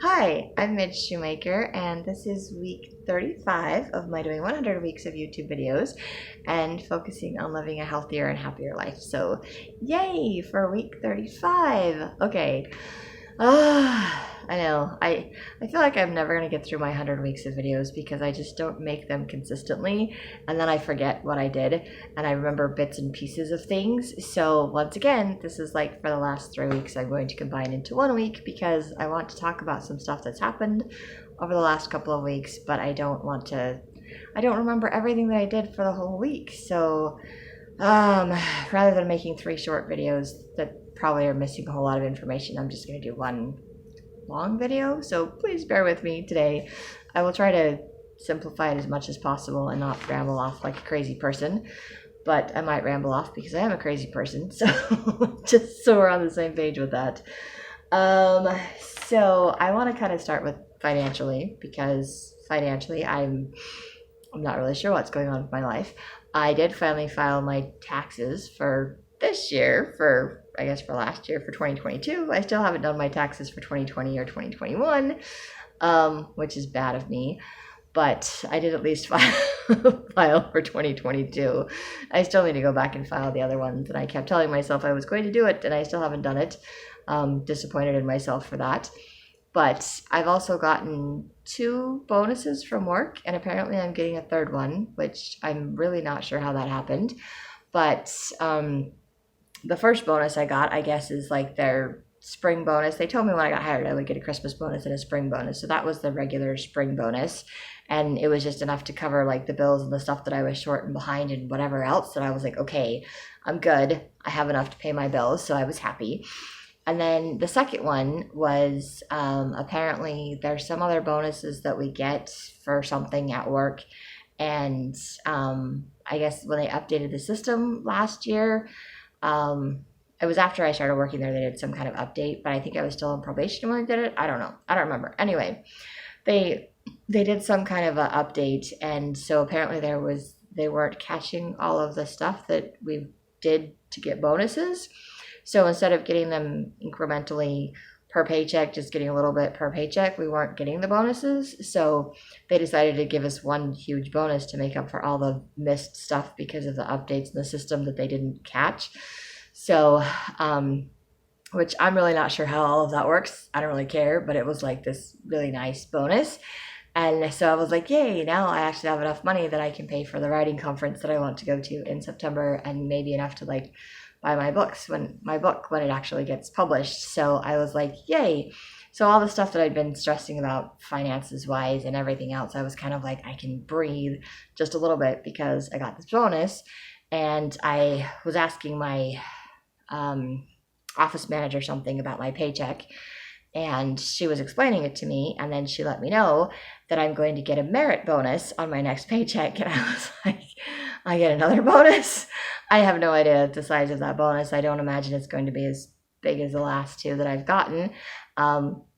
Hi, I'm Midge Shoemaker, and this is week 35 of my doing 100 weeks of YouTube videos and focusing on living a healthier and happier life. So, yay for week 35. Okay. I know. I feel like I'm never going to get through my 100 weeks of videos because I just don't make them consistently, and then I forget what I did, and I remember bits and pieces of things. So once again, this is like for the last 3 weeks, I'm going to combine into 1 week because I want to talk about some stuff that's happened over the last couple of weeks, but I don't remember everything that I did for the whole week. So rather than making 3 short videos that probably are missing a whole lot of information, I'm just going to do one long video. So please bear with me today. I will try to simplify it as much as possible and not ramble off like a crazy person, but I might ramble off because I am a crazy person. So just so we're on the same page with that. So I want to kind of start with financially, because financially I'm not really sure what's going on with my life. I did finally file my taxes for this year, for last year, for 2022. I still haven't done my taxes for 2020 or 2021, which is bad of me, but I did at least file for 2022. I still need to go back and file the other ones, and I kept telling myself I was going to do it, and I still haven't done it. Disappointed in myself for that. But I've also gotten 2 bonuses from work, and apparently I'm getting a 3rd one, which I'm really not sure how that happened. But the first bonus I got, I guess, is like their spring bonus. They told me when I got hired I would get a Christmas bonus and a spring bonus. So that was the regular spring bonus. And it was just enough to cover like the bills and the stuff that I was short and behind and whatever else. And I was like, okay, I'm good. I have enough to pay my bills. So I was happy. And then the second one was apparently there's some other bonuses that we get for something at work. And I guess when they updated the system last year, it was after I started working there, they did some kind of update, but I think I was still on probation when they did it. I don't know. I don't remember. Anyway, they did some kind of a update. And so apparently they weren't catching all of the stuff that we did to get bonuses. So instead of getting them incrementally per paycheck, just getting a little bit per paycheck, we weren't getting the bonuses. So they decided to give us one huge bonus to make up for all the missed stuff because of the updates in the system that they didn't catch. So, which I'm really not sure how all of that works. I don't really care, but it was like this really nice bonus. And so I was like, yay, now I actually have enough money that I can pay for the writing conference that I want to go to in September, and maybe enough to like buy my book when it actually gets published. So I was like, yay. So all the stuff that I'd been stressing about finances wise and everything else, I was kind of like, I can breathe just a little bit because I got this bonus. And I was asking my office manager something about my paycheck, and she was explaining it to me, and then she let me know that I'm going to get a merit bonus on my next paycheck. And I was like, I get another bonus? I have no idea the size of that bonus. I don't imagine it's going to be as big as the last 2 that I've gotten.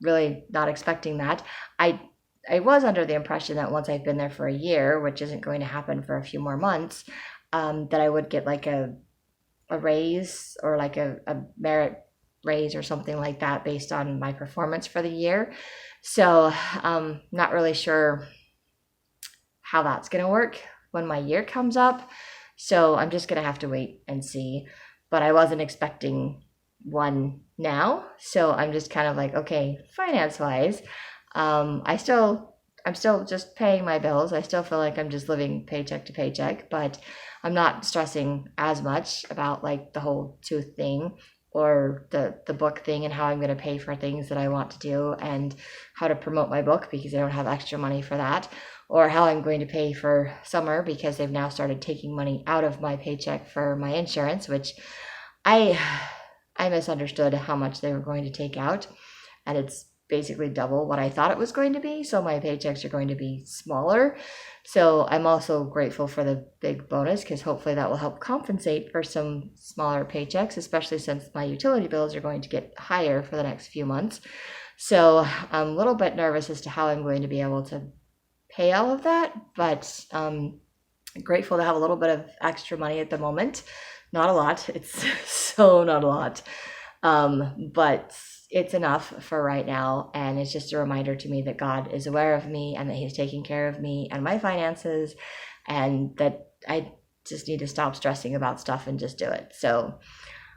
Really not expecting that. I was under the impression that once I've been there for a year, which isn't going to happen for a few more months, that I would get like a raise or like a merit raise or something like that based on my performance for the year. So not really sure how that's going to work when my year comes up. So I'm just going to have to wait and see. But I wasn't expecting one now. So I'm just kind of like, okay, finance-wise, I'm still just paying my bills. I still feel like I'm just living paycheck to paycheck, but I'm not stressing as much about like the whole tooth thing or the book thing and how I'm going to pay for things that I want to do and how to promote my book because I don't have extra money for that, or how I'm going to pay for summer because they've now started taking money out of my paycheck for my insurance, which I misunderstood how much they were going to take out, and it's basically double what I thought it was going to be. So my paychecks are going to be smaller. So I'm also grateful for the big bonus because hopefully that will help compensate for some smaller paychecks, especially since my utility bills are going to get higher for the next few months. So I'm a little bit nervous as to how I'm going to be able to pay all of that, but I'm grateful to have a little bit of extra money at the moment. Not a lot. It's so not a lot. But it's enough for right now. And it's just a reminder to me that God is aware of me and that He's taking care of me and my finances, and that I just need to stop stressing about stuff and just do it. So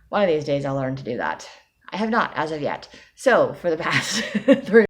one of these days I'll learn to do that. I have not as of yet. So for the past 3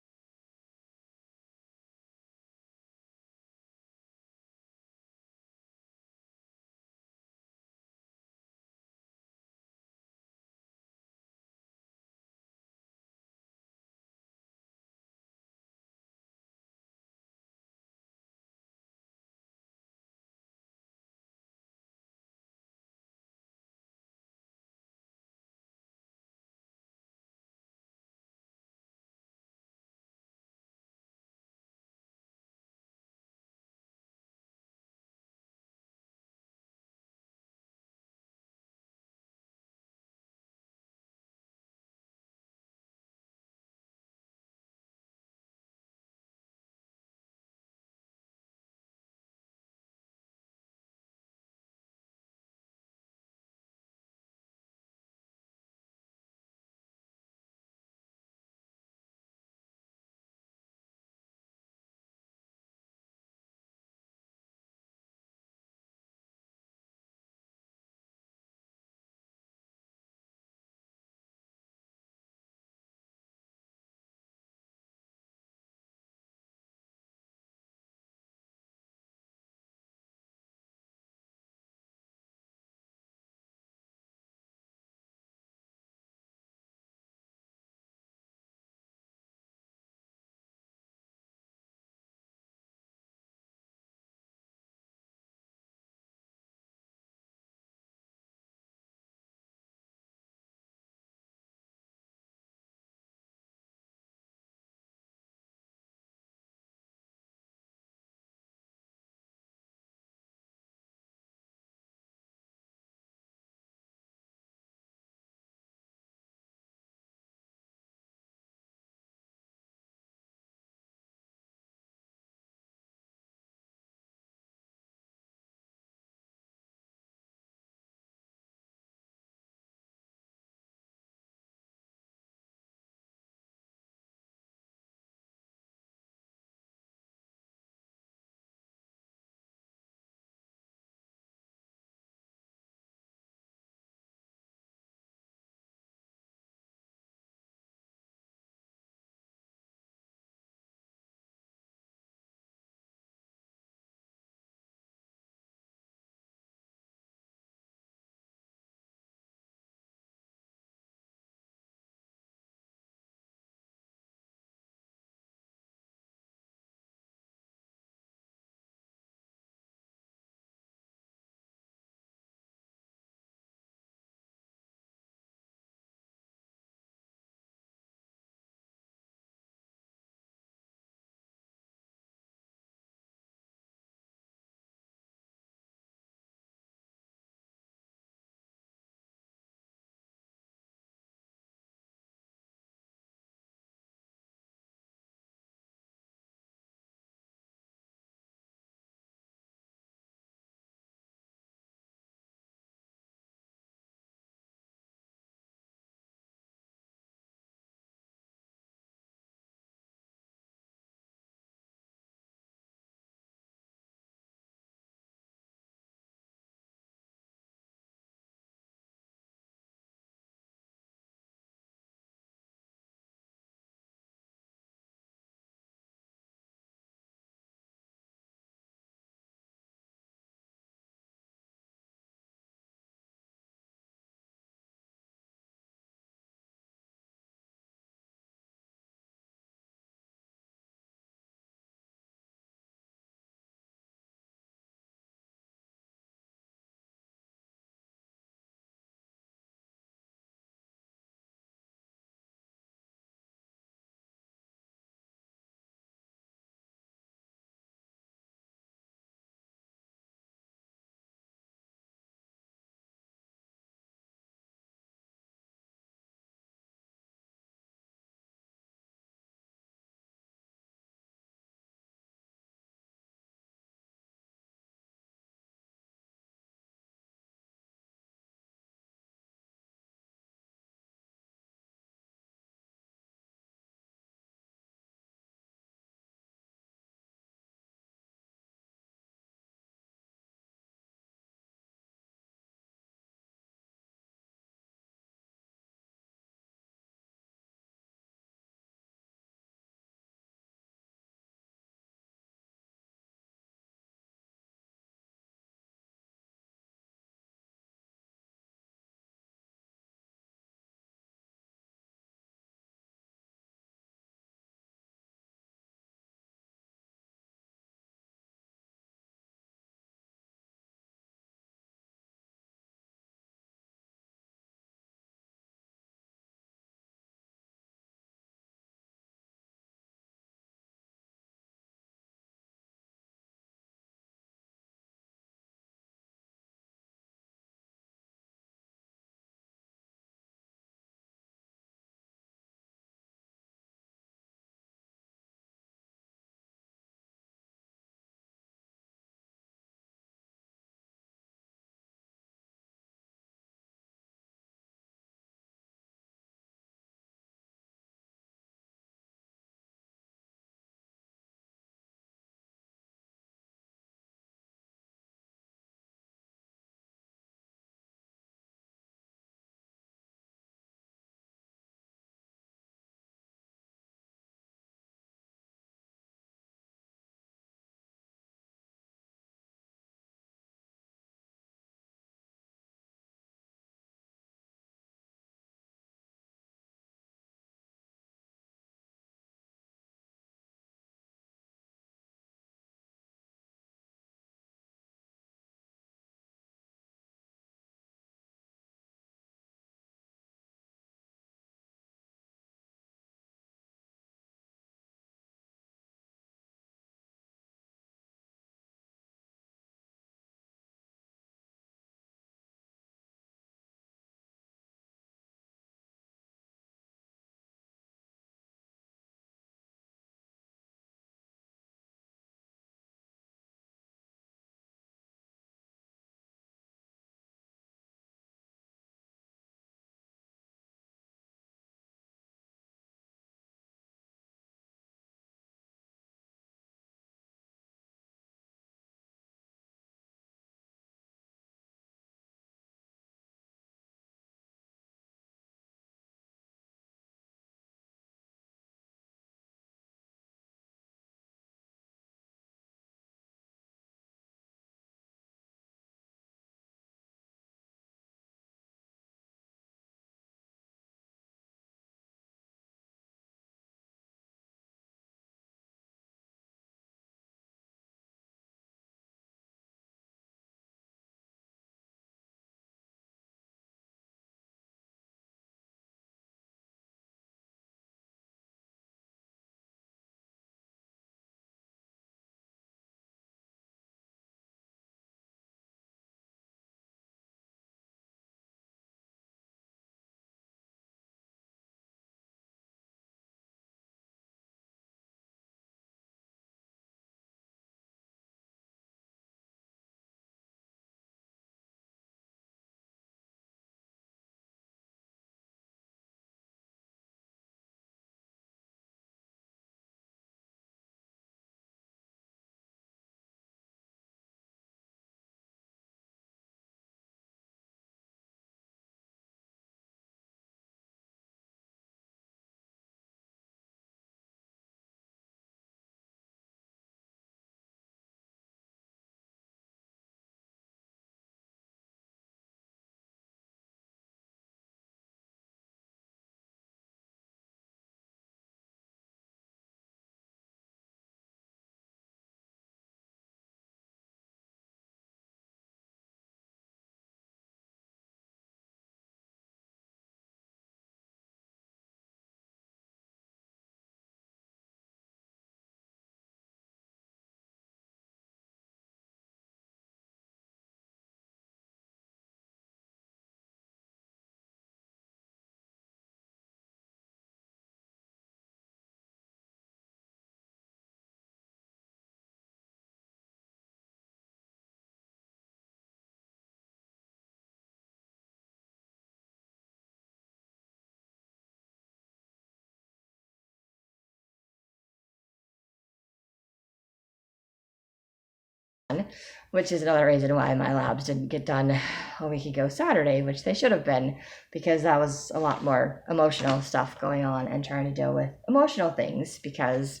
which is another reason why my labs didn't get done a week ago Saturday, which they should have been, because that was a lot more emotional stuff going on and trying to deal with emotional things, because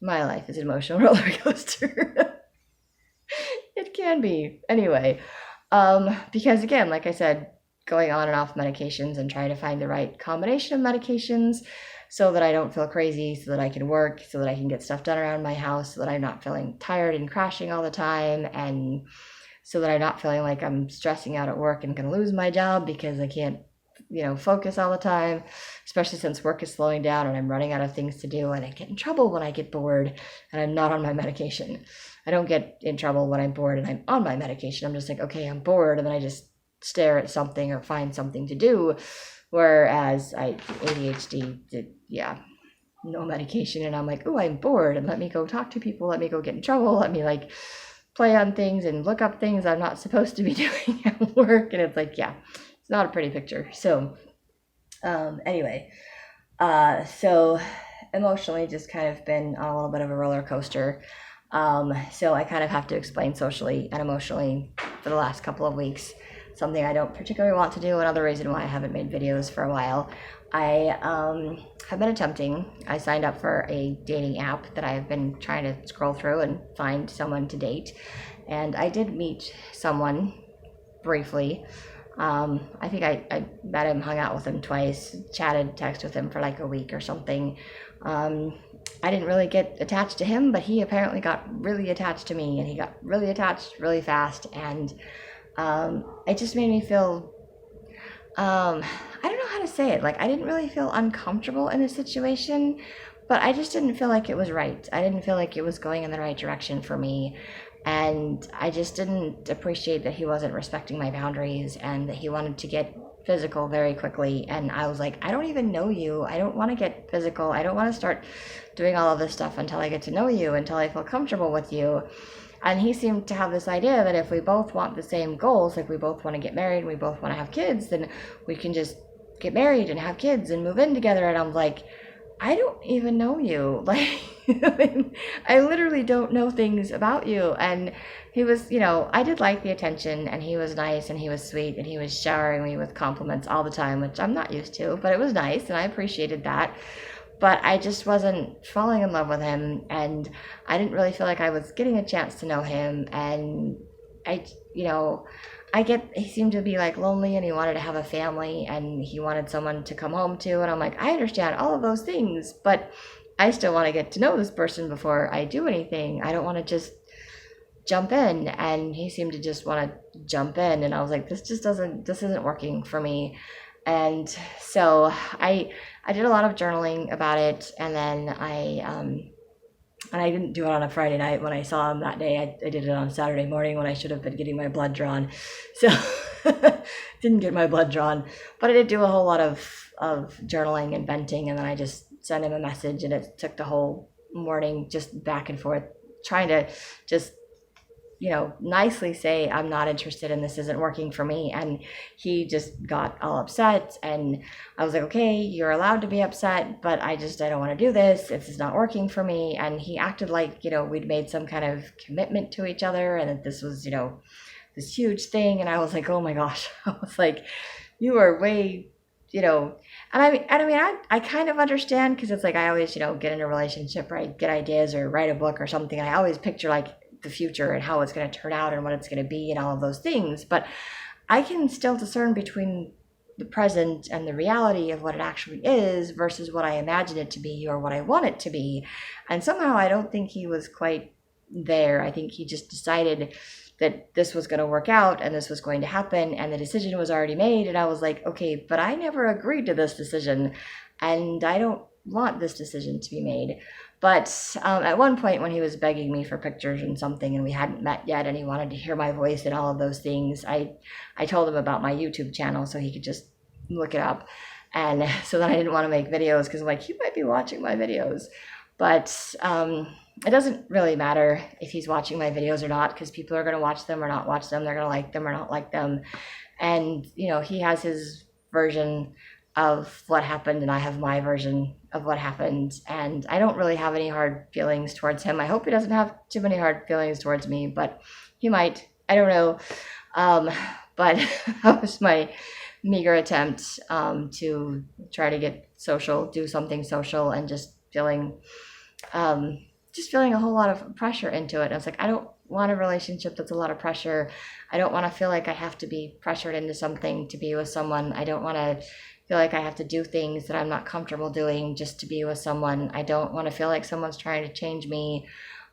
my life is an emotional roller coaster. It can be. Anyway, because again, like I said, going on and off medications and trying to find the right combination of medications so that I don't feel crazy, so that I can work, so that I can get stuff done around my house, so that I'm not feeling tired and crashing all the time, and so that I'm not feeling like I'm stressing out at work and going to lose my job because I can't, focus all the time, especially since work is slowing down and I'm running out of things to do, and I get in trouble when I get bored and I'm not on my medication. I don't get in trouble when I'm bored and I'm on my medication. I'm just like, okay, I'm bored, and then I just stare at something or find something to do. Whereas ADHD did, no medication, and I'm like, oh, I'm bored, and let me go talk to people, let me go get in trouble, let me like play on things and look up things I'm not supposed to be doing at work. And it's like, it's not a pretty picture. So anyway, so emotionally just kind of been on a little bit of a roller coaster. So I kind of have to explain socially and emotionally for the last couple of weeks, something I don't particularly want to do. Another reason why I haven't made videos for a while. I have been attempting. I signed up for a dating app that I've been trying to scroll through and find someone to date. And I did meet someone briefly. I think I met him, hung out with him twice, chatted, texted with him for like a week or something. I didn't really get attached to him, but he apparently got really attached to me, and he got really attached really fast. And it just made me feel, I don't know how to say it. Like, I didn't really feel uncomfortable in the situation, but I just didn't feel like it was right. I didn't feel like it was going in the right direction for me. And I just didn't appreciate that he wasn't respecting my boundaries, and that he wanted to get physical very quickly. And I was like, I don't even know you. I don't want to get physical. I don't want to start doing all of this stuff until I get to know you, until I feel comfortable with you. And he seemed to have this idea that if we both want the same goals, like we both want to get married, we both want to have kids, then we can just get married and have kids and move in together. And I'm like, I don't even know you. Like, I literally don't know things about you. And he was, I did like the attention, and he was nice, and he was sweet, and he was showering me with compliments all the time, which I'm not used to, but it was nice, and I appreciated that. But I just wasn't falling in love with him, and I didn't really feel like I was getting a chance to know him. And he seemed to be like lonely, and he wanted to have a family, and he wanted someone to come home to. And I'm like, I understand all of those things, but I still want to get to know this person before I do anything. I don't want to just jump in. And he seemed to just want to jump in. And I was like, this isn't working for me. And so I did a lot of journaling about it. And then I didn't do it on a Friday night when I saw him that day. I did it on Saturday morning when I should have been getting my blood drawn. So didn't get my blood drawn, but I did do a whole lot of journaling and venting. And then I just sent him a message, and it took the whole morning just back and forth, trying to just, nicely say, I'm not interested, and this isn't working for me. And he just got all upset, and I was like, okay, you're allowed to be upset, but I don't want to do this. This is not working for me. And he acted like, we'd made some kind of commitment to each other, and that this was, this huge thing. And I was like, oh my gosh. I was like, you are way, and I kind of understand, because it's like, I always, get in a relationship, or I get ideas or write a book or something, and I always picture like the future and how it's going to turn out and what it's going to be and all of those things. But I can still discern between the present and the reality of what it actually is versus what I imagine it to be or what I want it to be. And somehow I don't think he was quite there. I think he just decided that this was going to work out and this was going to happen, and the decision was already made. And I was like, okay, but I never agreed to this decision, and I don't want this decision to be made. But at one point, when he was begging me for pictures and something, and we hadn't met yet, and he wanted to hear my voice and all of those things, I told him about my YouTube channel so he could just look it up. And so then I didn't want to make videos, because I'm like, he might be watching my videos. But it doesn't really matter if he's watching my videos or not, because people are going to watch them or not watch them. They're going to like them or not like them. And, he has his version of what happened, and I have my version of what happened. And I don't really have any hard feelings towards him. I hope he doesn't have too many hard feelings towards me, but he might. I don't know. But that was my meager attempt to try to get social, do something social, and just feeling a whole lot of pressure into it. I was like, I don't want a relationship that's a lot of pressure. I don't want to feel like I have to be pressured into something to be with someone. I don't want to feel like I have to do things that I'm not comfortable doing just to be with someone. I don't want to feel like someone's trying to change me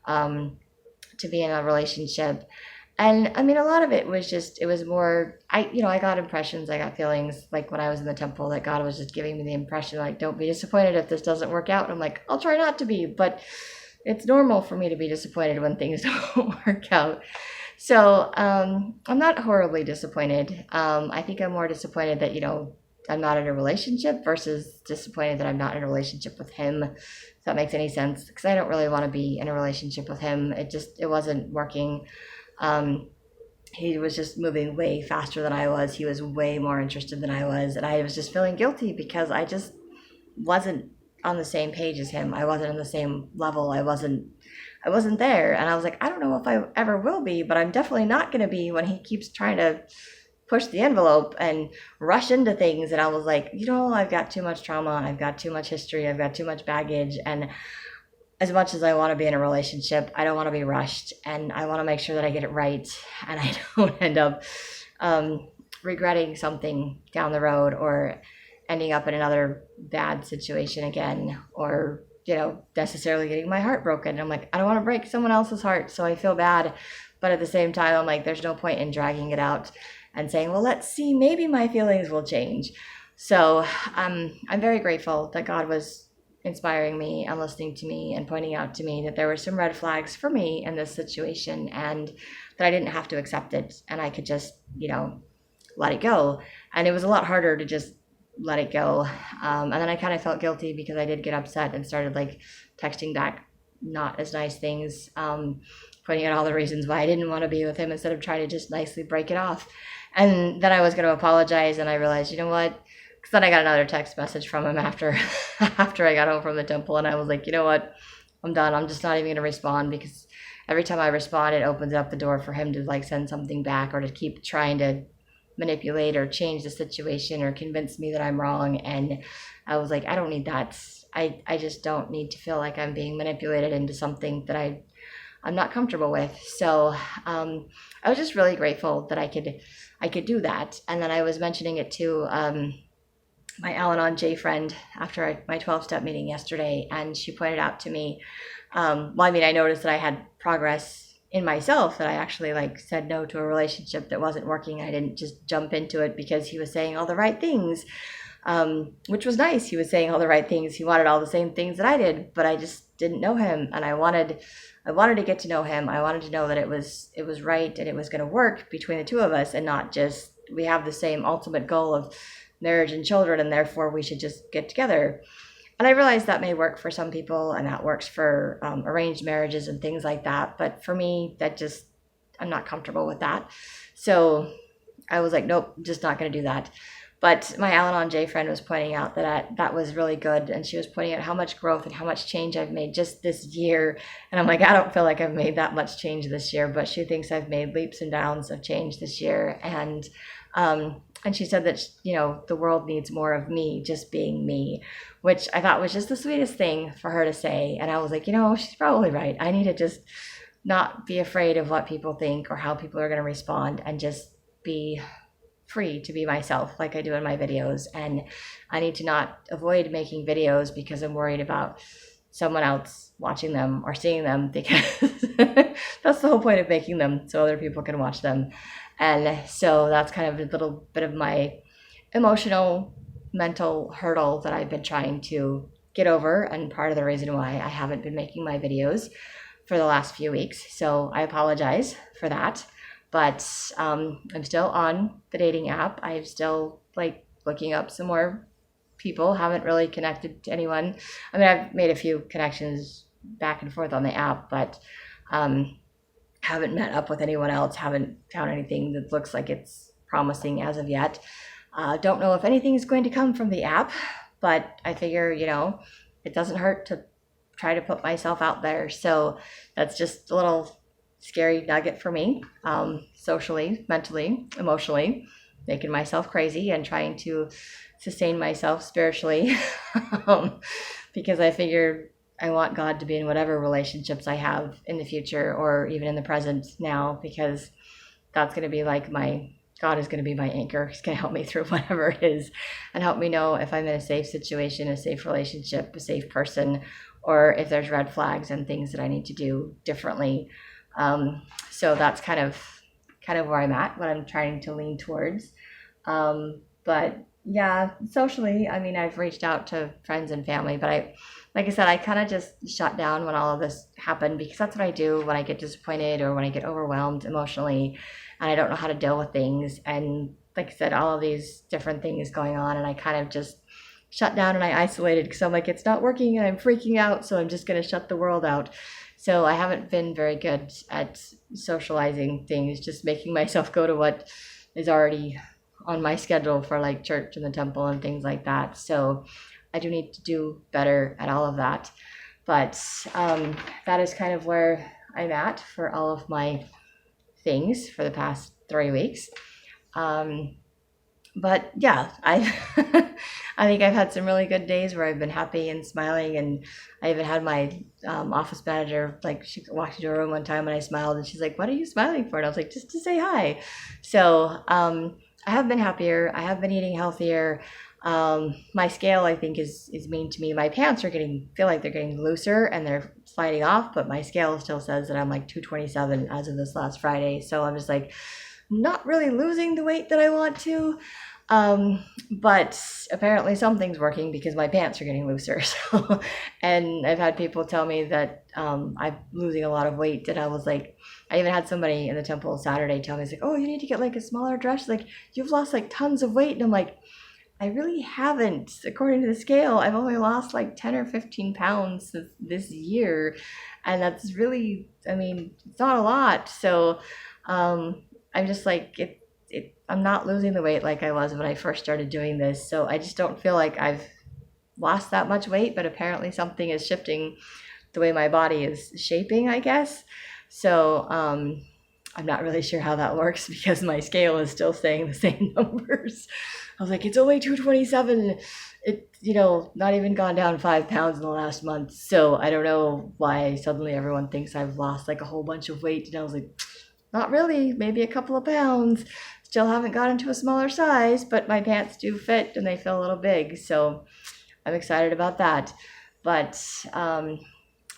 to be in a relationship. And I mean, a lot of it was just, it was more, I got impressions, I got feelings like when I was in the temple that God was just giving me the impression, like, don't be disappointed if this doesn't work out. And I'm like, I'll try not to be, but it's normal for me to be disappointed when things don't work out. So I'm not horribly disappointed. I think I'm more disappointed that, I'm not in a relationship versus disappointed that I'm not in a relationship with him. If that makes any sense, because I don't really want to be in a relationship with him. It wasn't working. He was just moving way faster than I was. He was way more interested than I was. And I was just feeling guilty because I just wasn't on the same page as him. I wasn't on the same level. I wasn't there. And I was like, I don't know if I ever will be, but I'm definitely not going to be when he keeps trying to push the envelope and rush into things. And I was like, I've got too much trauma. I've got too much history. I've got too much baggage. And as much as I want to be in a relationship, I don't want to be rushed, and I want to make sure that I get it right and I don't end up regretting something down the road or ending up in another bad situation again, or, necessarily getting my heart broken. I'm like, I don't want to break someone else's heart, so I feel bad. But at the same time, I'm like, there's no point in dragging it out and saying, well, let's see, maybe my feelings will change. So I'm very grateful that God was inspiring me and listening to me and pointing out to me that there were some red flags for me in this situation, and that I didn't have to accept it, and I could just, let it go. And it was a lot harder to just let it go. And then I kind of felt guilty because I did get upset and started like texting back not as nice things, pointing out all the reasons why I didn't want to be with him instead of trying to just nicely break it off. And then I was going to apologize, and I realized, you know what? Because then I got another text message from him after I got home from the temple, and I was like, you know what? I'm done. I'm just not even going to respond, because every time I respond, it opens up the door for him to like send something back or to keep trying to manipulate or change the situation or convince me that I'm wrong. And I was like, I don't need that. I just don't need to feel like I'm being manipulated into something that I'm not comfortable with. So I was just really grateful that I could do that. And then I was mentioning it to my Al-Anon J friend after my 12-step meeting yesterday, and she pointed out to me, I noticed that I had progress in myself, that I actually like said no to a relationship that wasn't working. I didn't just jump into it because he was saying all the right things, which was nice. He was saying all the right things. He wanted all the same things that I did, but I just didn't know him, and I wanted to get to know him. I wanted to know that it was right and it was going to work between the two of us, and not just we have the same ultimate goal of marriage and children, and therefore we should just get together. And I realize that may work for some people, and that works for arranged marriages and things like that. But for me, I'm not comfortable with that. So I was like, nope, just not going to do that. But my Al-Anon J friend was pointing out that was really good. And she was pointing out how much growth and how much change I've made just this year. And I'm like, I don't feel like I've made that much change this year, but she thinks I've made leaps and bounds of change this year. And she said that, the world needs more of me just being me, which I thought was just the sweetest thing for her to say. And I was like, she's probably right. I need to just not be afraid of what people think or how people are going to respond, and just be free to be myself like I do in my videos. And I need to not avoid making videos because I'm worried about someone else watching them or seeing them, because that's the whole point of making them, so other people can watch them. And so that's kind of a little bit of my emotional, mental hurdle that I've been trying to get over, and part of the reason why I haven't been making my videos for the last few weeks. So I apologize for that. But I'm still on the dating app. I'm still like looking up some more people. Haven't really connected to anyone. I mean, I've made a few connections back and forth on the app, but haven't met up with anyone else. Haven't found anything that looks like it's promising as of yet. Don't know if anything is going to come from the app, but I figure, it doesn't hurt to try to put myself out there. So that's just a little scary nugget for me, socially, mentally, emotionally, making myself crazy and trying to sustain myself spiritually. Because I figure I want God to be in whatever relationships I have in the future or even in the present now, because that's going to be like God is going to be my anchor. He's going to help me through whatever it is and help me know if I'm in a safe situation, a safe relationship, a safe person, or if there's red flags and things that I need to do differently. So that's kind of where I'm at, what I'm trying to lean towards. But yeah, socially, I mean, I've reached out to friends and family, but like I said, I kind of just shut down when all of this happened, because that's what I do when I get disappointed or when I get overwhelmed emotionally and I don't know how to deal with things. And like I said, all of these different things going on, and I kind of just shut down and I isolated because I'm like, it's not working and I'm freaking out, so I'm just going to shut the world out. So I haven't been very good at socializing things, just making myself go to what is already on my schedule for like church and the temple and things like that. So I do need to do better at all of that. But that is kind of where I'm at for all of my things for the past 3 weeks. But yeah, I think I've had some really good days where I've been happy and smiling, and I even had my office manager, like, she walked into a room one time and I smiled and she's like, "What are you smiling for?" And I was like, "Just to say hi." So I have been happier. I have been eating healthier. My scale, I think, is mean to me. My pants feel like they're getting looser and they're sliding off, but my scale still says that I'm like 227 as of this last Friday. So I'm just like, not really losing the weight that I want to. But apparently something's working because my pants are getting looser. So, and I've had people tell me that I'm losing a lot of weight, and I was like, I even had somebody in the temple Saturday tell me, it's like, "Oh, you need to get like a smaller dress. Like, you've lost like tons of weight." And I'm like, I really haven't. According to the scale, I've only lost like 10 or 15 pounds this year. And that's really, I mean, it's not a lot. So I'm just like, I'm not losing the weight like I was when I first started doing this. So I just don't feel like I've lost that much weight, but apparently something is shifting the way my body is shaping, I guess. So I'm not really sure how that works because my scale is still saying the same numbers. I was like, it's only 227. It, not even gone down 5 pounds in the last month. So I don't know why suddenly everyone thinks I've lost like a whole bunch of weight. And I was like, not really, maybe a couple of pounds. Still haven't gotten to a smaller size, but my pants do fit and they feel a little big. So I'm excited about that. But I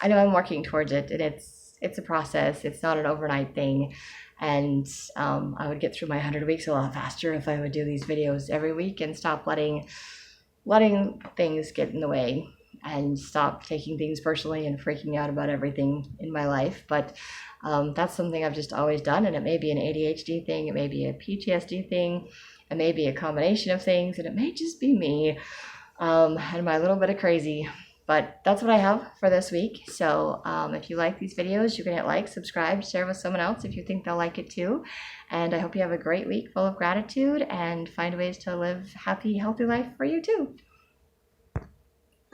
know I'm working towards it, and it's a process. It's not an overnight thing. And I would get through my 100 weeks a lot faster if I would do these videos every week and stop letting things get in the way and stop taking things personally and freaking out about everything in my life. But that's something I've just always done, and it may be an ADHD thing, it may be a PTSD thing, it may be a combination of things, and it may just be me and my little bit of crazy. But that's what I have for this week. So if you like these videos, you can hit like, subscribe, share with someone else if you think they'll like it too. And I hope you have a great week full of gratitude and find ways to live happy, healthy life for you too.